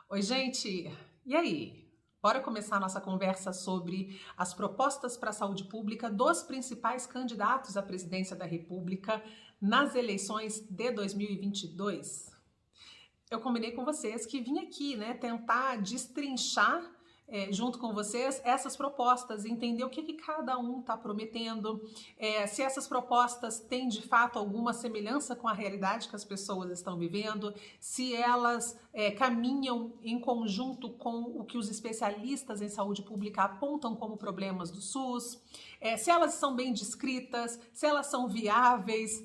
Oi, gente! E aí? Bora começar a nossa conversa sobre as propostas para a saúde pública dos principais candidatos à presidência da República nas eleições de 2022? Eu combinei com vocês que vim aqui, né, tentar destrinchar junto com vocês essas propostas, entender o que cada um está prometendo, se essas propostas têm de fato alguma semelhança com a realidade que as pessoas estão vivendo, se elas caminham em conjunto com o que os especialistas em saúde pública apontam como problemas do SUS, se elas são bem descritas, se elas são viáveis.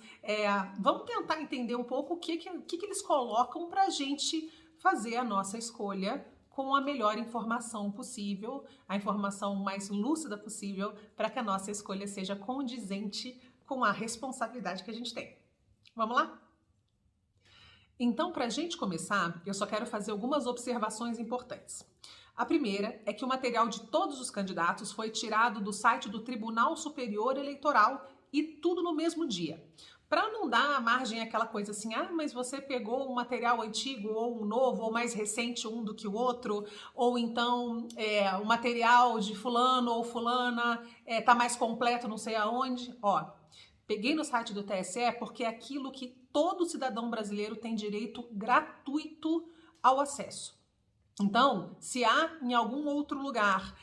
Vamos tentar entender um pouco o que eles colocam para a gente fazer a nossa escolha com a melhor informação possível, a informação mais lúcida possível, para que a nossa escolha seja condizente com a responsabilidade que a gente tem. Vamos lá? Então, para a gente começar, eu só quero fazer algumas observações importantes. A primeira é que o material de todos os candidatos foi tirado do site do Tribunal Superior Eleitoral e tudo no mesmo dia. Para não dar margem àquela coisa assim, mas você pegou um material antigo ou um novo, ou mais recente um do que o outro, ou então o material de fulano ou fulana tá mais completo não sei aonde. Peguei no site do TSE porque é aquilo que todo cidadão brasileiro tem direito gratuito ao acesso. Então, se há em algum outro lugar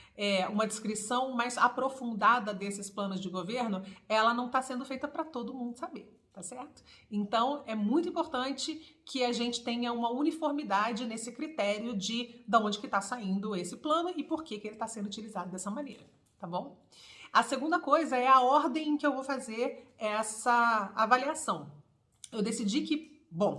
uma descrição mais aprofundada desses planos de governo, ela não está sendo feita para todo mundo saber, tá certo? Então, é muito importante que a gente tenha uma uniformidade nesse critério de onde que está saindo esse plano e por que ele está sendo utilizado dessa maneira, tá bom? A segunda coisa é a ordem em que eu vou fazer essa avaliação. Eu decidi que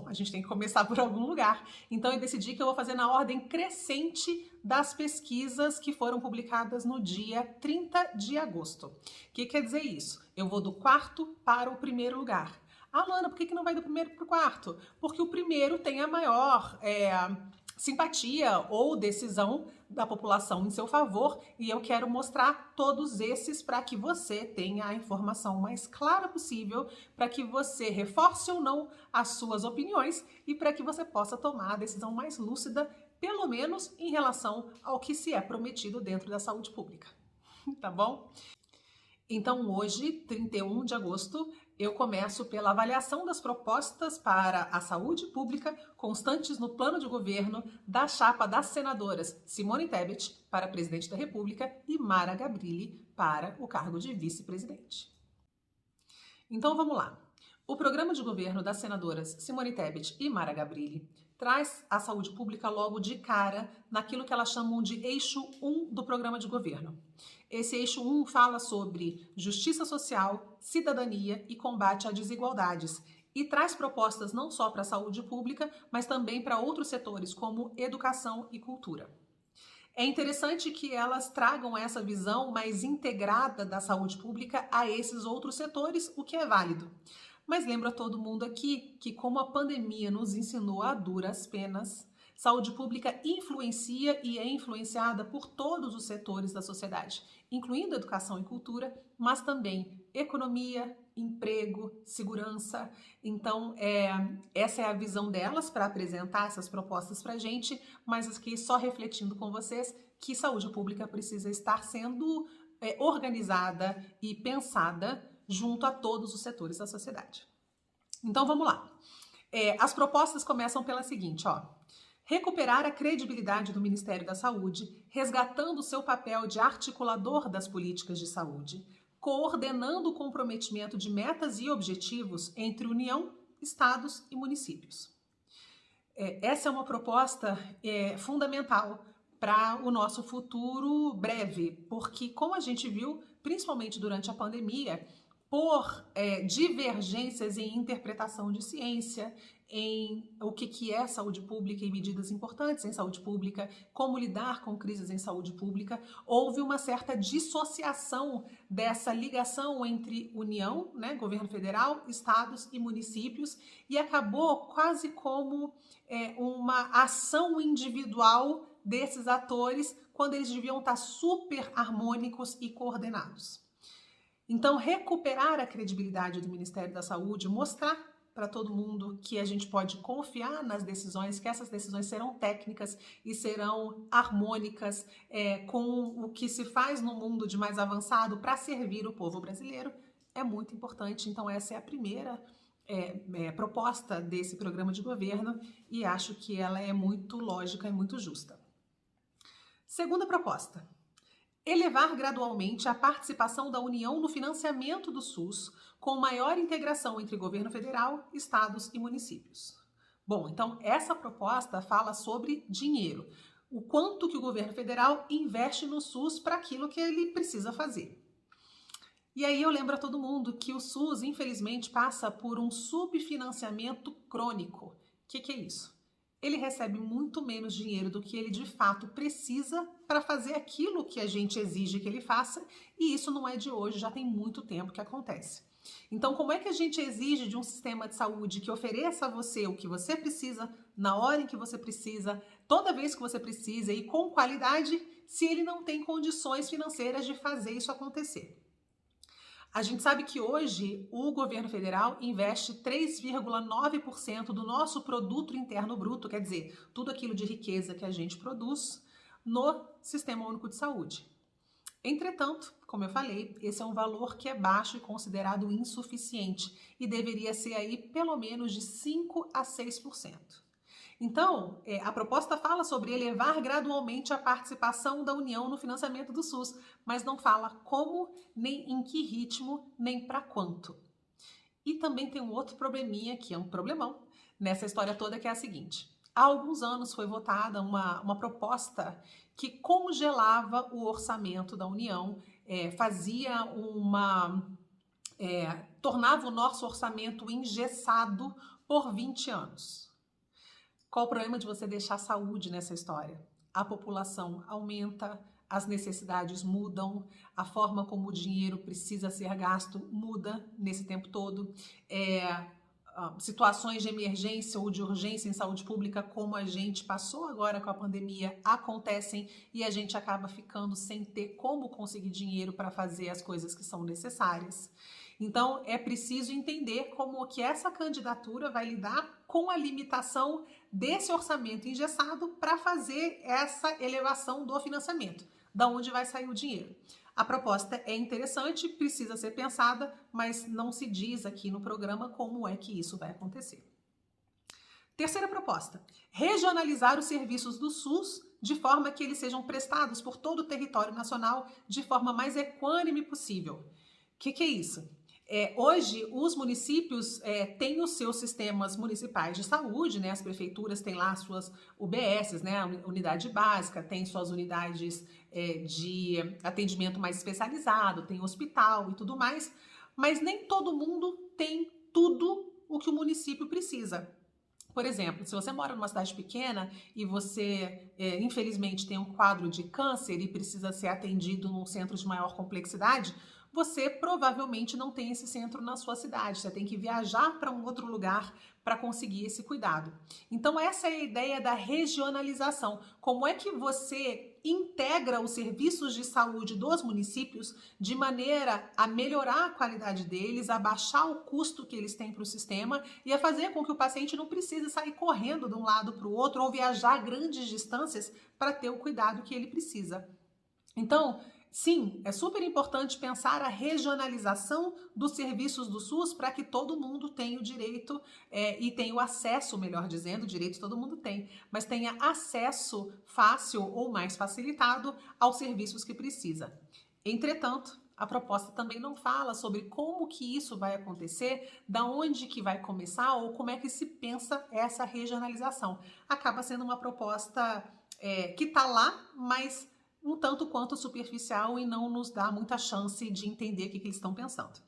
a gente tem que começar por algum lugar. Então, eu decidi que eu vou fazer na ordem crescente das pesquisas que foram publicadas no dia 30 de agosto. O que quer dizer isso? Eu vou do quarto para o primeiro lugar. Luana, por que não vai do primeiro para o quarto? Porque o primeiro tem a maior simpatia ou decisão da população em seu favor, e eu quero mostrar todos esses para que você tenha a informação mais clara possível, para que você reforce ou não as suas opiniões e para que você possa tomar a decisão mais lúcida, pelo menos em relação ao que se é prometido dentro da saúde pública. Tá bom? Então, hoje, 31 de agosto, eu começo pela avaliação das propostas para a saúde pública constantes no plano de governo da chapa das senadoras Simone Tebet para presidente da República e Mara Gabrilli para o cargo de vice-presidente. Então, vamos lá. O programa de governo das senadoras Simone Tebet e Mara Gabrilli traz a saúde pública logo de cara naquilo que elas chamam de eixo 1 do programa de governo. Esse eixo 1 fala sobre justiça social, cidadania e combate a desigualdades e traz propostas não só para a saúde pública, mas também para outros setores como educação e cultura. É interessante que elas tragam essa visão mais integrada da saúde pública a esses outros setores, o que é válido. Mas lembro a todo mundo aqui que, como a pandemia nos ensinou a duras penas, saúde pública influencia e é influenciada por todos os setores da sociedade, incluindo educação e cultura, mas também economia, emprego, segurança. Então, essa é a visão delas para apresentar essas propostas para a gente, mas aqui só refletindo com vocês que saúde pública precisa estar sendo organizada e pensada junto a todos os setores da sociedade. Então, vamos lá. As propostas começam pela seguinte, recuperar a credibilidade do Ministério da Saúde, resgatando seu papel de articulador das políticas de saúde, coordenando o comprometimento de metas e objetivos entre União, Estados e municípios. Essa é uma proposta fundamental para o nosso futuro breve, porque, como a gente viu, principalmente durante a pandemia, por divergências em interpretação de ciência, em o que é saúde pública e medidas importantes em saúde pública, como lidar com crises em saúde pública, houve uma certa dissociação dessa ligação entre União, governo federal, estados e municípios, e acabou quase como uma ação individual desses atores, quando eles deviam estar super harmônicos e coordenados. Então, recuperar a credibilidade do Ministério da Saúde, mostrar para todo mundo que a gente pode confiar nas decisões, que essas decisões serão técnicas e serão harmônicas com o que se faz no mundo de mais avançado para servir o povo brasileiro, é muito importante. Então essa é a primeira proposta desse programa de governo e acho que ela é muito lógica e muito justa. Segunda proposta: elevar gradualmente a participação da União no financiamento do SUS, com maior integração entre governo federal, estados e municípios. Bom, então essa proposta fala sobre dinheiro, o quanto que o governo federal investe no SUS para aquilo que ele precisa fazer. E aí eu lembro a todo mundo que o SUS, infelizmente, passa por um subfinanciamento crônico. O que é isso? Ele recebe muito menos dinheiro do que ele de fato precisa para fazer aquilo que a gente exige que ele faça, e isso não é de hoje, já tem muito tempo que acontece. Então, como é que a gente exige de um sistema de saúde que ofereça a você o que você precisa, na hora em que você precisa, toda vez que você precisa e com qualidade, se ele não tem condições financeiras de fazer isso acontecer? A gente sabe que hoje o governo federal investe 3,9% do nosso produto interno bruto, quer dizer, tudo aquilo de riqueza que a gente produz, no Sistema Único de Saúde. Entretanto, como eu falei, esse é um valor que é baixo e considerado insuficiente e deveria ser aí pelo menos de 5 a 6%. Então, a proposta fala sobre elevar gradualmente a participação da União no financiamento do SUS, mas não fala como, nem em que ritmo, nem para quanto. E também tem um outro probleminha, que é um problemão, nessa história toda, que é a seguinte: há alguns anos foi votada uma proposta que congelava o orçamento da União, tornava o nosso orçamento engessado por 20 anos. Qual o problema de você deixar a saúde nessa história? A população aumenta, as necessidades mudam, a forma como o dinheiro precisa ser gasto muda nesse tempo todo. Situações de emergência ou de urgência em saúde pública, como a gente passou agora com a pandemia, acontecem e a gente acaba ficando sem ter como conseguir dinheiro para fazer as coisas que são necessárias. Então, é preciso entender como que essa candidatura vai lidar com a limitação desse orçamento engessado para fazer essa elevação do financiamento, da onde vai sair o dinheiro. A proposta é interessante, precisa ser pensada, mas não se diz aqui no programa como é que isso vai acontecer. Terceira proposta: regionalizar os serviços do SUS de forma que eles sejam prestados por todo o território nacional de forma mais equânime possível. O que é isso? Hoje, os municípios têm os seus sistemas municipais de saúde, né? As prefeituras têm lá as suas UBSs, né? A unidade básica, tem suas unidades de atendimento mais especializado, tem hospital e tudo mais, mas nem todo mundo tem tudo o que o município precisa. Por exemplo, se você mora numa cidade pequena e você, infelizmente, tem um quadro de câncer e precisa ser atendido num centro de maior complexidade, você provavelmente não tem esse centro na sua cidade, você tem que viajar para um outro lugar para conseguir esse cuidado. Então essa é a ideia da regionalização. Como é que você integra os serviços de saúde dos municípios de maneira a melhorar a qualidade deles, a baixar o custo que eles têm para o sistema e a fazer com que o paciente não precise sair correndo de um lado para o outro ou viajar grandes distâncias para ter o cuidado que ele precisa. Então, sim, é super importante pensar a regionalização dos serviços do SUS para que todo mundo tenha o direito e tenha o acesso, melhor dizendo, direito todo mundo tem, mas tenha acesso fácil ou mais facilitado aos serviços que precisa. Entretanto, a proposta também não fala sobre como que isso vai acontecer, da onde que vai começar ou como é que se pensa essa regionalização. Acaba sendo uma proposta que está lá, mas um tanto quanto superficial e não nos dá muita chance de entender o que eles estão pensando.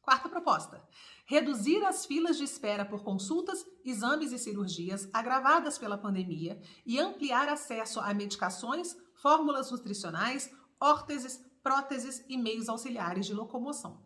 Quarta proposta: reduzir as filas de espera por consultas, exames e cirurgias agravadas pela pandemia e ampliar acesso a medicações, fórmulas nutricionais, órteses, próteses e meios auxiliares de locomoção.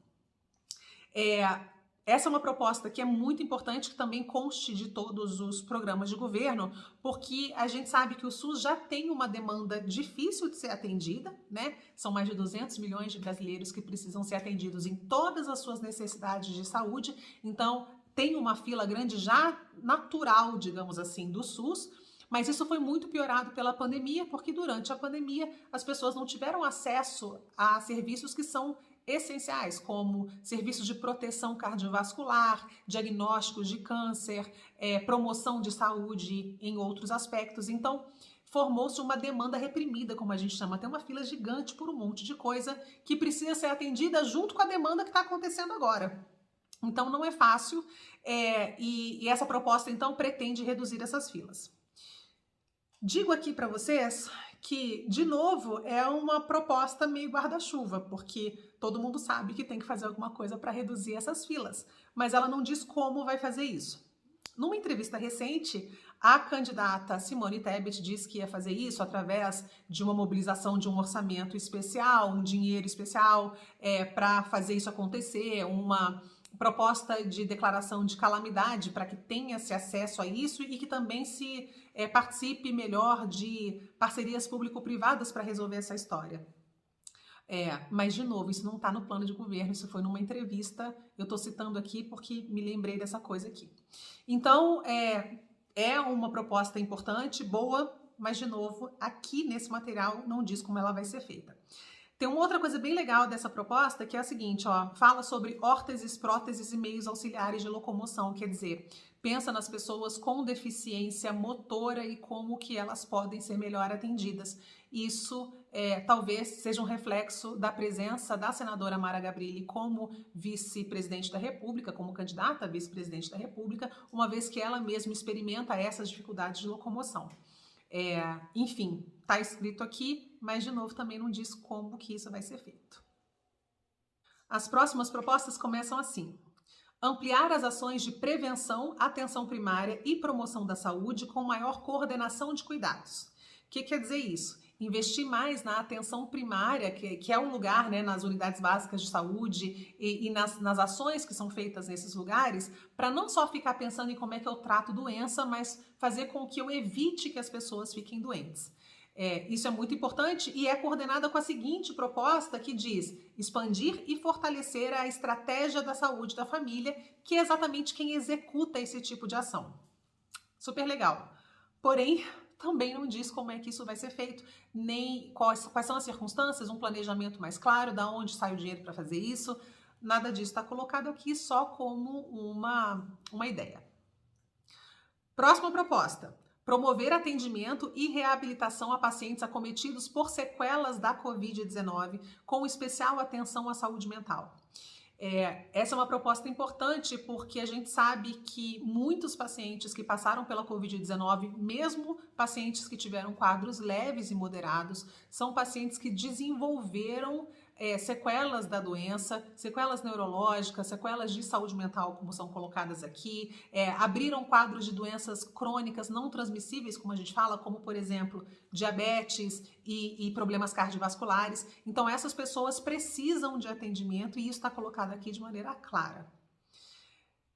Essa é uma proposta que é muito importante, que também conste de todos os programas de governo, porque a gente sabe que o SUS já tem uma demanda difícil de ser atendida, né? São mais de 200 milhões de brasileiros que precisam ser atendidos em todas as suas necessidades de saúde, então tem uma fila grande já natural, digamos assim, do SUS, mas isso foi muito piorado pela pandemia, porque durante a pandemia as pessoas não tiveram acesso a serviços que são essenciais, como serviços de proteção cardiovascular, diagnósticos de câncer, promoção de saúde em outros aspectos. Então, formou-se uma demanda reprimida, como a gente chama, tem uma fila gigante por um monte de coisa que precisa ser atendida junto com a demanda que está acontecendo agora. Então, não é fácil, e essa proposta, então, pretende reduzir essas filas. Digo aqui para vocês que, de novo, é uma proposta meio guarda-chuva, porque todo mundo sabe que tem que fazer alguma coisa para reduzir essas filas, mas ela não diz como vai fazer isso. Numa entrevista recente, a candidata Simone Tebet disse que ia fazer isso através de uma mobilização de um orçamento especial, um dinheiro especial para fazer isso acontecer, uma proposta de declaração de calamidade para que tenha-se acesso a isso e que também se participe melhor de parcerias público-privadas para resolver essa história. Mas, de novo, isso não está no plano de governo, isso foi numa entrevista, eu estou citando aqui porque me lembrei dessa coisa aqui. Então, é uma proposta importante, boa, mas, de novo, aqui nesse material não diz como ela vai ser feita. Tem uma outra coisa bem legal dessa proposta, que é a seguinte, fala sobre órteses, próteses e meios auxiliares de locomoção, quer dizer, pensa nas pessoas com deficiência motora e como que elas podem ser melhor atendidas. Isso talvez seja um reflexo da presença da senadora Mara Gabrilli como vice-presidente da República, como candidata a vice-presidente da República, uma vez que ela mesma experimenta essas dificuldades de locomoção. Enfim, está escrito aqui, mas de novo também não diz como que isso vai ser feito. As próximas propostas começam assim: ampliar as ações de prevenção, atenção primária e promoção da saúde com maior coordenação de cuidados. O que quer dizer isso? Investir mais na atenção primária, que é um lugar, né, nas unidades básicas de saúde e nas ações que são feitas nesses lugares, para não só ficar pensando em como é que eu trato doença, mas fazer com que eu evite que as pessoas fiquem doentes. Isso é muito importante e é coordenada com a seguinte proposta que diz expandir e fortalecer a estratégia da saúde da família, que é exatamente quem executa esse tipo de ação. Super legal. Porém, também não diz como é que isso vai ser feito, nem quais são as circunstâncias, um planejamento mais claro, da onde sai o dinheiro para fazer isso. Nada disso está colocado aqui, só como uma ideia. Próxima proposta: promover atendimento e reabilitação a pacientes acometidos por sequelas da Covid-19, com especial atenção à saúde mental. Essa é uma proposta importante porque a gente sabe que muitos pacientes que passaram pela Covid-19, mesmo pacientes que tiveram quadros leves e moderados, são pacientes que desenvolveram sequelas da doença, sequelas neurológicas, sequelas de saúde mental, como são colocadas aqui, abriram quadros de doenças crônicas não transmissíveis, como a gente fala, como, por exemplo, diabetes e problemas cardiovasculares. Então, essas pessoas precisam de atendimento e isso está colocado aqui de maneira clara.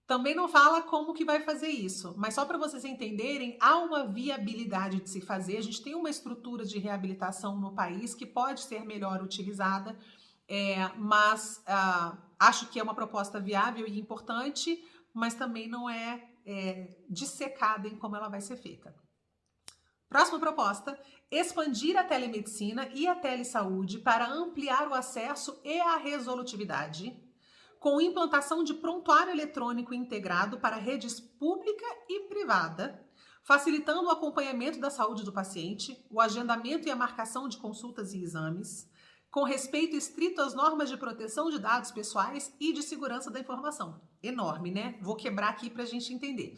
Também não fala como que vai fazer isso, mas só para vocês entenderem, há uma viabilidade de se fazer. A gente tem uma estrutura de reabilitação no país que pode ser melhor utilizada, mas acho que é uma proposta viável e importante, mas também não é dissecada em como ela vai ser feita. Próxima proposta: expandir a telemedicina e a telesaúde para ampliar o acesso e a resolutividade, com implantação de prontuário eletrônico integrado para redes pública e privada, facilitando o acompanhamento da saúde do paciente, o agendamento e a marcação de consultas e exames, com respeito estrito às normas de proteção de dados pessoais e de segurança da informação. Enorme, né? Vou quebrar aqui para a gente entender.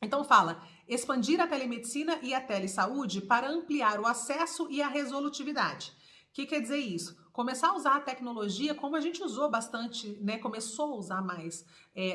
Então fala: expandir a telemedicina e a telesaúde para ampliar o acesso e a resolutividade. O que quer dizer isso? Começar a usar a tecnologia como a gente usou bastante, né? Começou a usar mais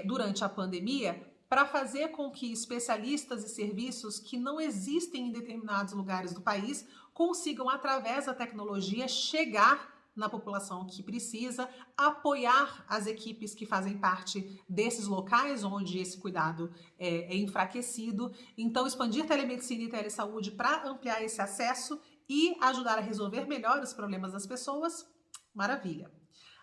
durante a pandemia, para fazer com que especialistas e serviços que não existem em determinados lugares do país consigam, através da tecnologia, chegar na população que precisa, apoiar as equipes que fazem parte desses locais onde esse cuidado é enfraquecido. Então, expandir telemedicina e telesaúde para ampliar esse acesso e ajudar a resolver melhor os problemas das pessoas, maravilha.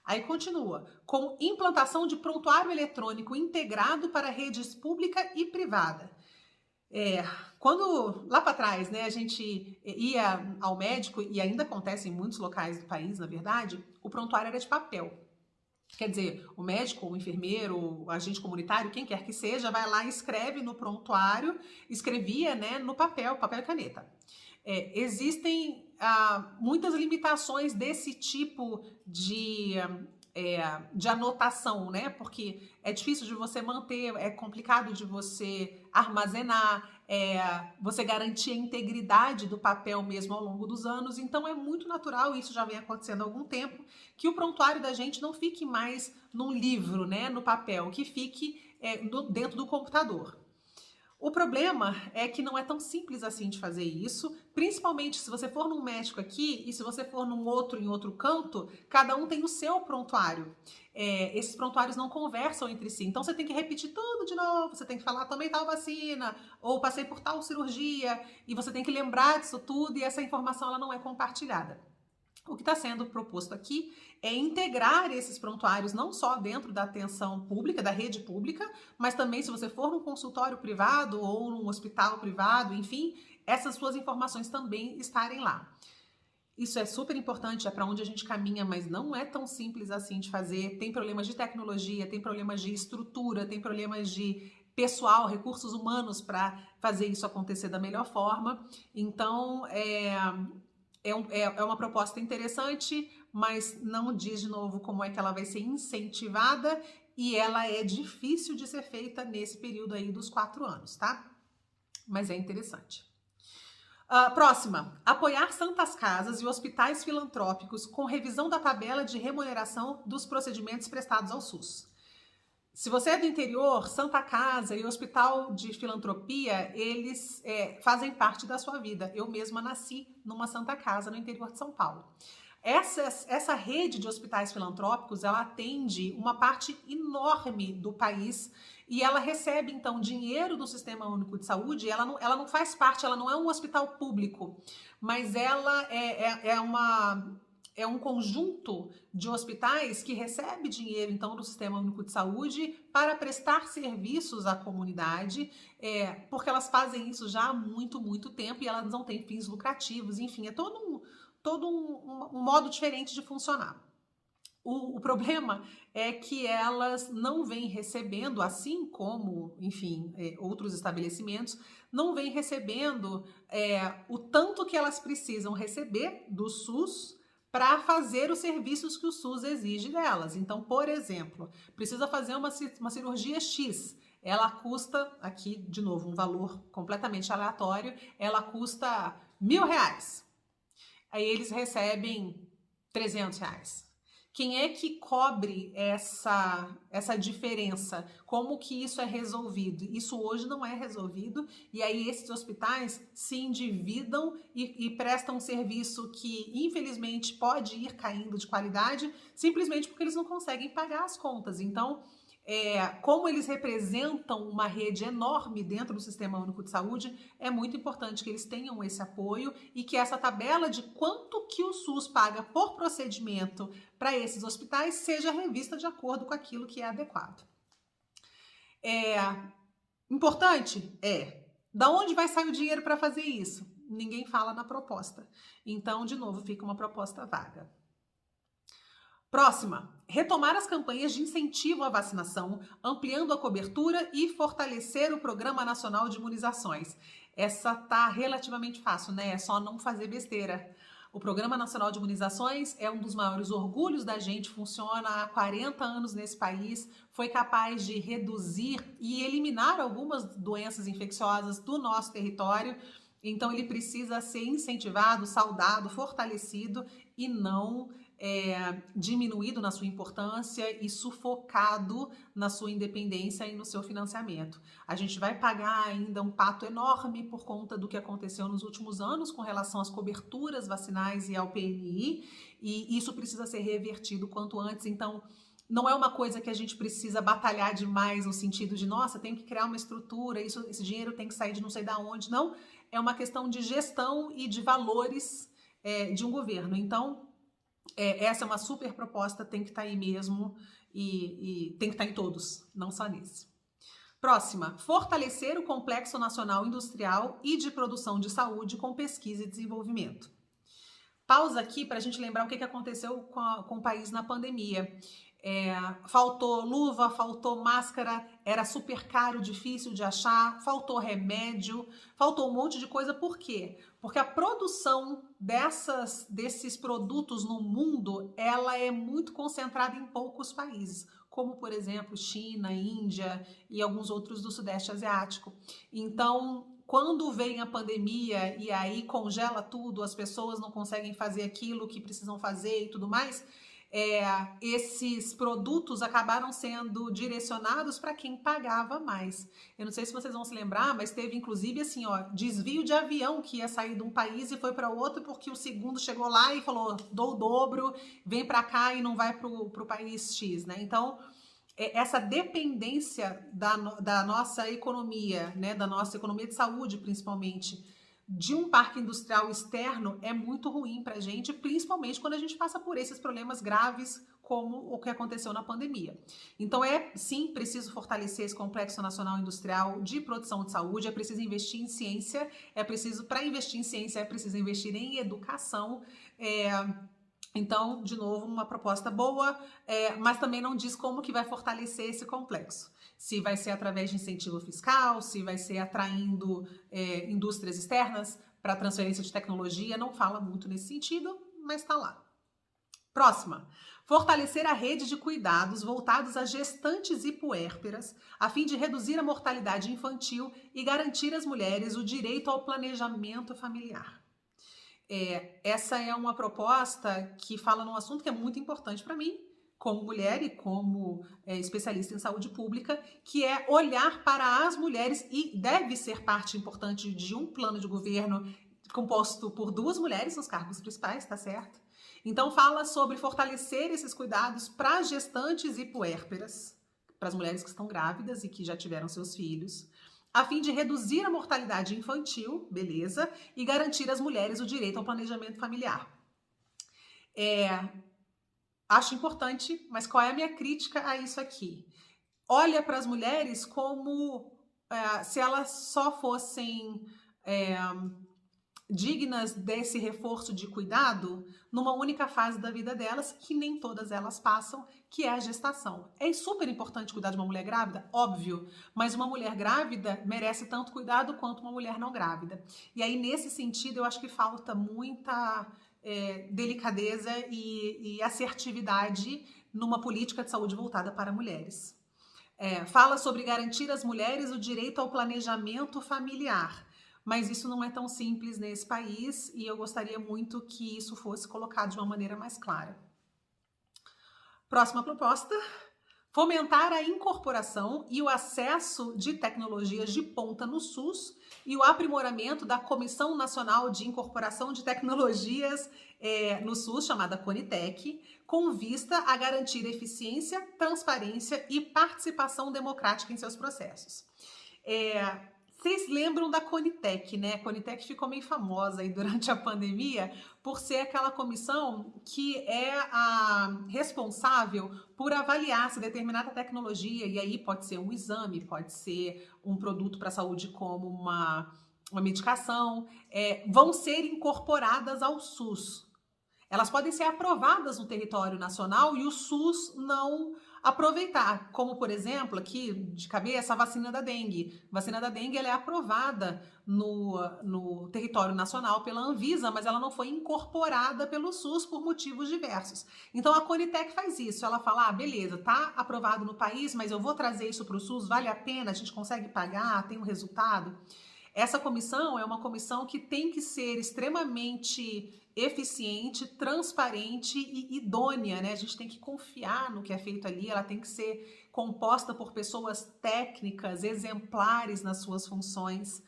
Aí continua, com implantação de prontuário eletrônico integrado para redes pública e privada. Quando lá para trás, né, a gente ia ao médico, e ainda acontece em muitos locais do país, na verdade, o prontuário era de papel. Quer dizer, o médico, o enfermeiro, o agente comunitário, quem quer que seja, vai lá e escreve no prontuário, escrevia, né, no papel e caneta. Existem muitas limitações desse tipo de anotação, né? Porque é difícil de você manter, é complicado de você armazenar, você garantir a integridade do papel mesmo ao longo dos anos. Então é muito natural, isso já vem acontecendo há algum tempo, que o prontuário da gente não fique mais num livro, né, no papel, que fique dentro do computador. O problema é que não é tão simples assim de fazer isso, principalmente se você for num médico aqui e se você for num outro em outro canto, cada um tem o seu prontuário. Esses prontuários não conversam entre si, então você tem que repetir tudo de novo, você tem que falar, tomei tal vacina, ou passei por tal cirurgia, e você tem que lembrar disso tudo, e essa informação ela não é compartilhada. O que está sendo proposto aqui é integrar esses prontuários não só dentro da atenção pública, da rede pública, mas também se você for num consultório privado ou num hospital privado, enfim, essas suas informações também estarem lá. Isso é super importante, é para onde a gente caminha, mas não é tão simples assim de fazer. Tem problemas de tecnologia, tem problemas de estrutura, tem problemas de pessoal, recursos humanos para fazer isso acontecer da melhor forma. Então, é uma proposta interessante, mas não diz de novo como é que ela vai ser incentivada, e ela é difícil de ser feita nesse período aí dos 4 anos, tá? Mas é interessante. Próxima, apoiar santas casas e hospitais filantrópicos com revisão da tabela de remuneração dos procedimentos prestados ao SUS. Se você é do interior, Santa Casa e Hospital de Filantropia, eles fazem parte da sua vida. Eu mesma nasci numa Santa Casa no interior de São Paulo. Essa rede de hospitais filantrópicos, ela atende uma parte enorme do país e ela recebe, então, dinheiro do Sistema Único de Saúde. Ela não faz parte, ela não é um hospital público, mas ela é um conjunto de hospitais que recebe dinheiro, então, do Sistema Único de Saúde para prestar serviços à comunidade, porque elas fazem isso já há muito, muito tempo e elas não têm fins lucrativos, enfim, é todo um modo diferente de funcionar. O problema é que elas não vêm recebendo, assim como, enfim, outros estabelecimentos, não vêm recebendo o tanto que elas precisam receber do SUS para fazer os serviços que o SUS exige delas. Então, por exemplo, precisa fazer uma cirurgia X, ela custa, aqui de novo um valor completamente aleatório, ela custa R$1.000. Aí eles recebem R$300. Quem é que cobre essa diferença? Como que isso é resolvido? Isso hoje não é resolvido, e aí esses hospitais se endividam e prestam um serviço que, infelizmente, pode ir caindo de qualidade, simplesmente porque eles não conseguem pagar as contas. Então, como eles representam uma rede enorme dentro do Sistema Único de Saúde, é muito importante que eles tenham esse apoio e que essa tabela de quanto que o SUS paga por procedimento para esses hospitais seja revista de acordo com aquilo que é adequado. Importante? Da onde vai sair o dinheiro para fazer isso? Ninguém fala na proposta. Então, de novo, fica uma proposta vaga. Próxima, retomar as campanhas de incentivo à vacinação, ampliando a cobertura e fortalecer o Programa Nacional de Imunizações. Essa tá relativamente fácil, né? É só não fazer besteira. O Programa Nacional de Imunizações é um dos maiores orgulhos da gente, funciona há 40 anos nesse país, foi capaz de reduzir e eliminar algumas doenças infecciosas do nosso território. Então ele precisa ser incentivado, saudado, fortalecido e não diminuído na sua importância e sufocado na sua independência e no seu financiamento. A gente vai pagar ainda um pato enorme por conta do que aconteceu nos últimos anos com relação às coberturas vacinais e ao PNI, e isso precisa ser revertido quanto antes. Então, não é uma coisa que a gente precisa batalhar demais no sentido de, nossa, tem que criar uma estrutura, esse dinheiro tem que sair de não sei da onde. Não, é uma questão de gestão e de valores de um governo. Então, Essa é uma super proposta, tem que estar aí mesmo e tem que estar em todos, não só nesse. Próxima, fortalecer o Complexo Nacional Industrial e de Produção de Saúde com pesquisa e desenvolvimento. Pausa aqui para a gente lembrar o que aconteceu com o país na pandemia. Faltou luva, faltou máscara, era super caro, difícil de achar, faltou remédio, faltou um monte de coisa. Por quê? Porque a produção desses produtos no mundo, ela é muito concentrada em poucos países, como, por exemplo, China, Índia e alguns outros do Sudeste Asiático. Então, quando vem a pandemia e aí congela tudo, as pessoas não conseguem fazer aquilo que precisam fazer e tudo mais, esses produtos acabaram sendo direcionados para quem pagava mais. Eu não sei se vocês vão se lembrar, mas teve inclusive assim, desvio de avião que ia sair de um país e foi para outro porque o segundo chegou lá e falou, dou o dobro, vem para cá e não vai para o país X, né? Então, essa dependência da nossa economia, né, da nossa economia de saúde, principalmente, de um parque industrial externo é muito ruim para a gente, principalmente quando a gente passa por esses problemas graves como o que aconteceu na pandemia. Então sim, preciso fortalecer esse Complexo Nacional Industrial de Produção de Saúde, é preciso investir em ciência, para investir em ciência é preciso investir em educação, então, de novo, uma proposta boa, mas também não diz como que vai fortalecer esse complexo. Se vai ser através de incentivo fiscal, se vai ser atraindo indústrias externas para transferência de tecnologia, não fala muito nesse sentido, mas está lá. Próxima. Fortalecer a rede de cuidados voltados a gestantes e puérperas, a fim de reduzir a mortalidade infantil e garantir às mulheres o direito ao planejamento familiar. Essa é uma proposta que fala num assunto que é muito importante para mim, como mulher e como especialista em saúde pública, que é olhar para as mulheres e deve ser parte importante de um plano de governo composto por 2 mulheres nos cargos principais, tá certo? Então fala sobre fortalecer esses cuidados para gestantes e puérperas, para as mulheres que estão grávidas e que já tiveram seus filhos, a fim de reduzir a mortalidade infantil, beleza, e garantir às mulheres o direito ao planejamento familiar. Acho importante, mas qual é a minha crítica a isso aqui? Olha para as mulheres como se elas só fossem dignas desse reforço de cuidado numa única fase da vida delas, que nem todas elas passam, que é a gestação. É super importante cuidar de uma mulher grávida? Óbvio, mas uma mulher grávida merece tanto cuidado quanto uma mulher não grávida. E aí, nesse sentido, eu acho que falta muita delicadeza e assertividade numa política de saúde voltada para mulheres. Fala sobre garantir às mulheres o direito ao planejamento familiar, mas isso não é tão simples nesse país e eu gostaria muito que isso fosse colocado de uma maneira mais clara. Próxima proposta. Fomentar a incorporação e o acesso de tecnologias de ponta no SUS e o aprimoramento da Comissão Nacional de Incorporação de Tecnologias no SUS, chamada CONITEC, com vista a garantir eficiência, transparência e participação democrática em seus processos. Vocês lembram da CONITEC, né? A CONITEC ficou meio famosa aí durante a pandemia por ser aquela comissão que é a responsável por avaliar se determinada tecnologia, e aí pode ser um exame, pode ser um produto para a saúde como uma medicação, vão ser incorporadas ao SUS. Elas podem ser aprovadas no território nacional e o SUS não aproveitar, como por exemplo, aqui de cabeça, a vacina da dengue. A vacina da dengue ela é aprovada no território nacional pela Anvisa, mas ela não foi incorporada pelo SUS por motivos diversos. Então a CONITEC faz isso, ela fala, beleza, tá aprovado no país, mas eu vou trazer isso para o SUS, vale a pena, a gente consegue pagar, tem um resultado? Essa comissão é uma comissão que tem que ser extremamente eficiente, transparente e idônea, né? A gente tem que confiar no que é feito ali, ela tem que ser composta por pessoas técnicas, exemplares nas suas funções.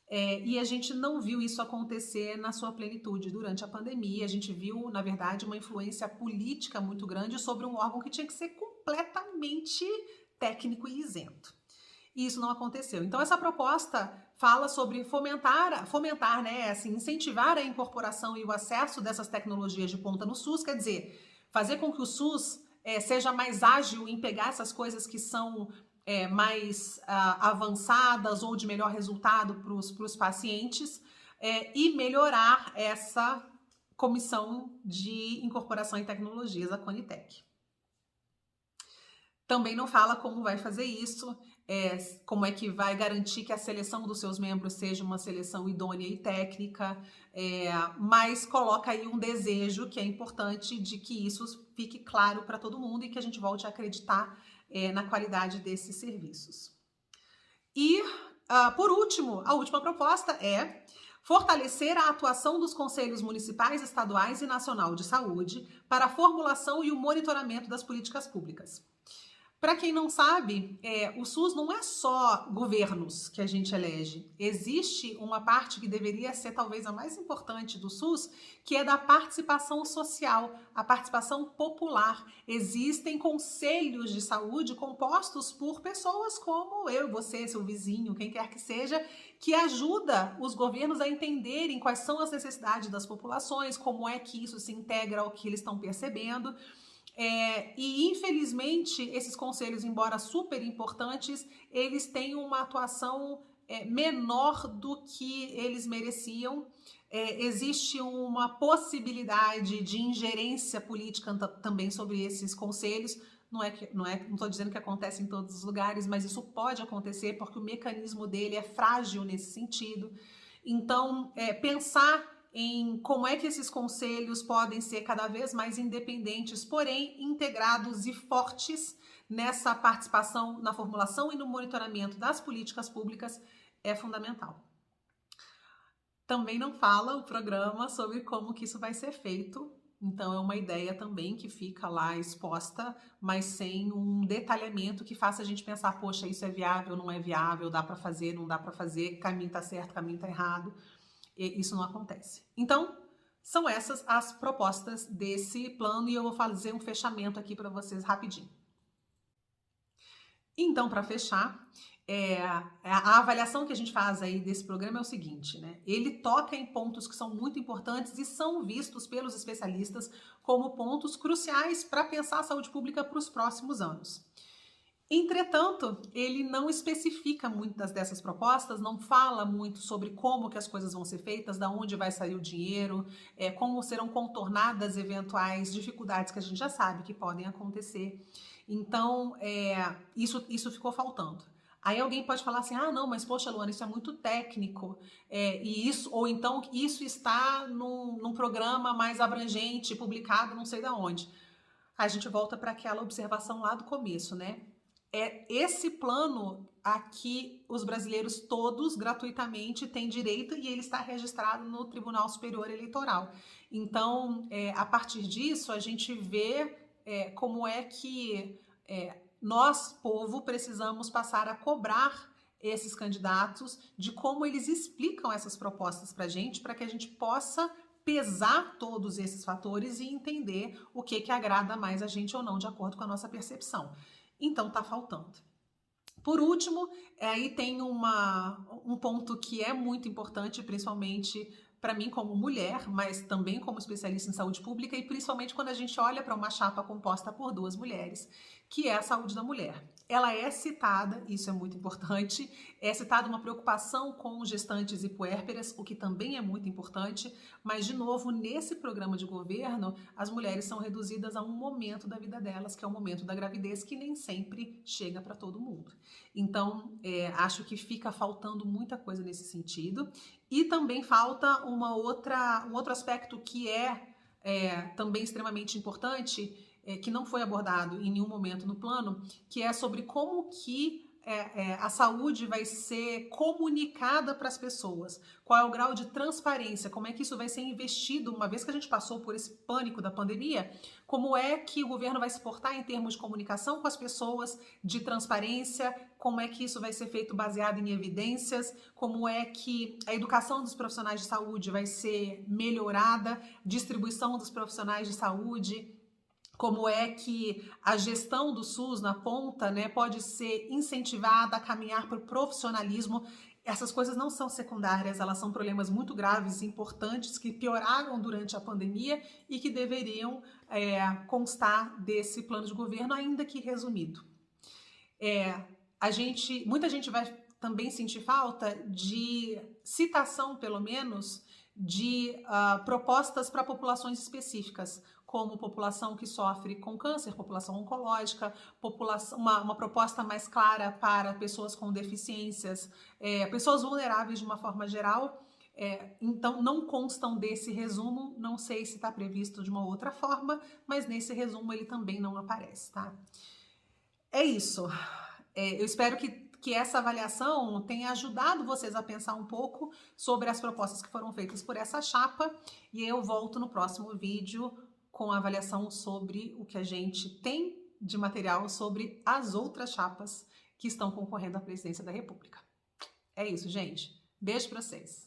E a gente não viu isso acontecer na sua plenitude durante a pandemia. A gente viu, na verdade, uma influência política muito grande sobre um órgão que tinha que ser completamente técnico e isento. e isso não aconteceu. Então essa proposta fala sobre fomentar, né, assim, incentivar a incorporação e o acesso dessas tecnologias de ponta no SUS, quer dizer, fazer com que o SUS seja mais ágil em pegar essas coisas que são mais avançadas ou de melhor resultado para os pacientes e melhorar essa Comissão de Incorporação em Tecnologias, a Conitec. Também não fala como vai fazer isso, como é que vai garantir que a seleção dos seus membros seja uma seleção idônea e técnica, mas coloca aí um desejo que é importante de que isso fique claro para todo mundo e que a gente volte a acreditar na qualidade desses serviços. E, por último, a última proposta é fortalecer a atuação dos conselhos municipais, estaduais e nacional de saúde para a formulação e o monitoramento das políticas públicas. Para quem não sabe, o SUS não é só governos que a gente elege. Existe uma parte que deveria ser talvez a mais importante do SUS, que é da participação social, a participação popular. Existem conselhos de saúde compostos por pessoas como eu, você, seu vizinho, quem quer que seja, que ajuda os governos a entenderem quais são as necessidades das populações, como é que isso se integra ao que eles estão percebendo. E infelizmente esses conselhos, embora super importantes, eles têm uma atuação menor do que eles mereciam. Existe uma possibilidade de ingerência política também sobre esses conselhos. Não estou dizendo que acontece em todos os lugares, mas isso pode acontecer porque o mecanismo dele é frágil nesse sentido. Então, pensar em como é que esses conselhos podem ser cada vez mais independentes, porém integrados e fortes nessa participação na formulação e no monitoramento das políticas públicas é fundamental. Também não fala o programa sobre como que isso vai ser feito, então é uma ideia também que fica lá exposta, mas sem um detalhamento que faça a gente pensar, poxa, isso é viável, não é viável, dá para fazer, não dá para fazer, caminho tá certo, caminho tá errado. Isso não acontece. Então, são essas as propostas desse plano e eu vou fazer um fechamento aqui para vocês rapidinho. Então, para fechar, a avaliação que a gente faz aí desse programa é o seguinte, né? Ele toca em pontos que são muito importantes e são vistos pelos especialistas como pontos cruciais para pensar a saúde pública para os próximos anos. Entretanto, ele não especifica muitas dessas propostas, não fala muito sobre como que as coisas vão ser feitas, da onde vai sair o dinheiro, como serão contornadas eventuais dificuldades que a gente já sabe que podem acontecer. Então, isso ficou faltando. Aí alguém pode falar assim, ah, não, mas poxa, Luana, isso é muito técnico, ou então isso está num programa mais abrangente, publicado não sei de onde. A gente volta para aquela observação lá do começo, né? Esse plano aqui, os brasileiros todos gratuitamente têm direito e ele está registrado no Tribunal Superior Eleitoral. Então, a partir disso, a gente vê como é que nós, povo, precisamos passar a cobrar esses candidatos de como eles explicam essas propostas para que a gente possa pesar todos esses fatores e entender o que agrada mais a gente ou não, de acordo com a nossa percepção. Então, tá faltando. Por último, aí tem um ponto que é muito importante, principalmente para mim como mulher, mas também como especialista em saúde pública e principalmente quando a gente olha para uma chapa composta por duas mulheres, que é a saúde da mulher. Ela é citada, isso é muito importante, é citada uma preocupação com gestantes e puérperas, o que também é muito importante, mas, de novo, nesse programa de governo, as mulheres são reduzidas a um momento da vida delas, que é o momento da gravidez, que nem sempre chega para todo mundo. Então, acho que fica faltando muita coisa nesse sentido. E também falta um outro aspecto que também extremamente importante, que não foi abordado em nenhum momento no plano, que é sobre como que a saúde vai ser comunicada para as pessoas, qual é o grau de transparência, como é que isso vai ser investido, uma vez que a gente passou por esse pânico da pandemia, como é que o governo vai se portar em termos de comunicação com as pessoas, de transparência, como é que isso vai ser feito baseado em evidências, como é que a educação dos profissionais de saúde vai ser melhorada, distribuição dos profissionais de saúde, como é que a gestão do SUS na ponta, né, pode ser incentivada a caminhar para o profissionalismo. Essas coisas não são secundárias, elas são problemas muito graves e importantes que pioraram durante a pandemia e que deveriam constar desse plano de governo, ainda que resumido. Muita gente vai também sentir falta de citação, pelo menos, de propostas para populações específicas, como população que sofre com câncer, população oncológica, uma proposta mais clara para pessoas com deficiências, pessoas vulneráveis de uma forma geral. Então, não constam desse resumo, não sei se está previsto de uma outra forma, mas nesse resumo ele também não aparece, tá? É isso. Eu espero que essa avaliação tenha ajudado vocês a pensar um pouco sobre as propostas que foram feitas por essa chapa, e eu volto no próximo vídeo com a avaliação sobre o que a gente tem de material sobre as outras chapas que estão concorrendo à presidência da República. É isso, gente. Beijo pra vocês.